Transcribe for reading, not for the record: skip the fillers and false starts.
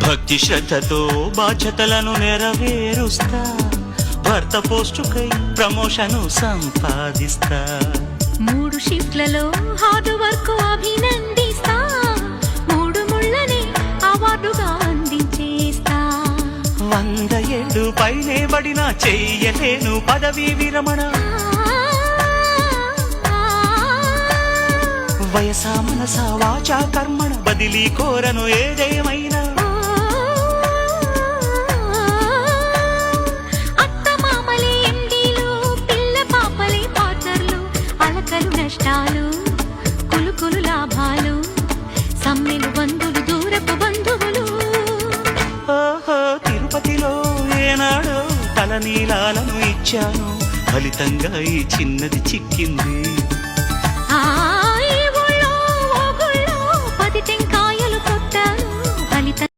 భక్తి శ్రద్ధతో బాధ్యతలను నెరవేరుస్తా, భర్త పోస్టుకై ప్రమోషను సంపాదిస్తా, 3 షిఫ్ట్లలో హార్డ్ వర్క్ అభినందిస్తా, 3 ముళ్ళని అవార్డుగా అందించేస్తా. 100 ఏళ్ళు పైనే పడినా చెయ్యలేను పదవీ విరమణ, వయసా మనసా వాచా కర్మణ బదిలీ కోరను ఏదేమైనా. అత్త మామలే ఎండీలు, పిల్ల పాపలే పార్ట్నర్లు, అలకలు నష్టాలు కులుకులు లాభాలు, సమ్మెలు బంధువులు దూరపు బంధువులు. ఓహో తిరుపతిలో ఏనాడో తలనీలాలను ఇచ్చాను, ఫలితంగా ఈ చిన్నది చిక్కింది.